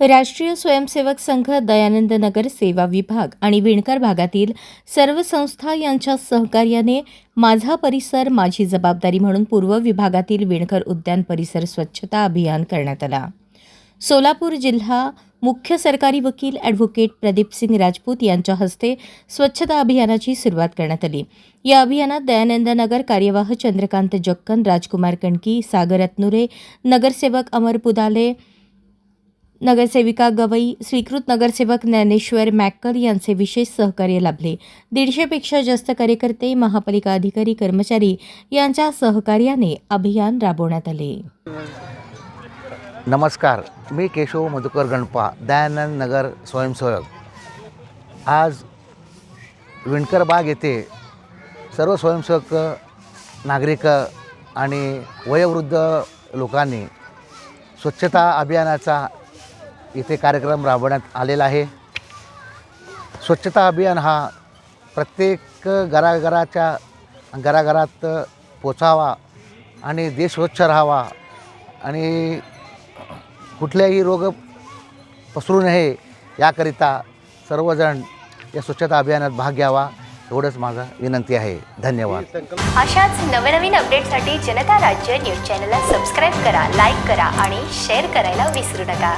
राष्ट्रीय स्वयंसेवक संघ, दयानंद नगर सेवा विभाग आणि विणकर भागातील सर्व संस्था यांच्या सहकार्याने माझा परिसर माझी जबाबदारी म्हणून पूर्व विभागातील विणकर उद्यान परिसर स्वच्छता अभियान करण्यात आला। सोलापूर जिल्हा मुख्य सरकारी वकील ॲडव्होकेट प्रदीपसिंग राजपूत यांच्या हस्ते स्वच्छता अभियानाची सुरुवात करण्यात आली। या अभियानात दयानंद नगर कार्यवाह चंद्रकांत जक्कन, राजकुमार कणकी, सागर अतनुरे, नगरसेवक अमर पुदाले, नगरसेविका गवई, स्वीकृत नगरसेवक ज्ञानेश्वर मॅक्कर यांचे विशेष सहकार्य लाभले। 150 पेक्षा जास्त कार्यकर्ते, महापालिका अधिकारी, कर्मचारी यांच्या सहकार्याने अभियान राबवण्यात आले। नमस्कार, मी केशव मधुकर गणपा, दयानंद नगर स्वयंसेवक। आज विणकर बाग येथे सर्व स्वयंसेवक, नागरिक आणि वयोवृद्ध लोकांनी स्वच्छता अभियानाचा इथे कार्यक्रम राबवण्यात आलेला आहे। स्वच्छता अभियान हा प्रत्येक घराघरात पोचावा आणि देश स्वच्छ राहावा आणि कुठल्याही रोग पसरू नये याकरिता सर्वजण या स्वच्छता अभियानात भाग घ्यावा एवढंच माझा विनंती आहे। धन्यवाद। अशाच नवनवीन अपडेटसाठी जनता राज्य न्यूज चॅनलला सबस्क्राईब करा, लाईक करा आणि शेअर करायला विसरू नका।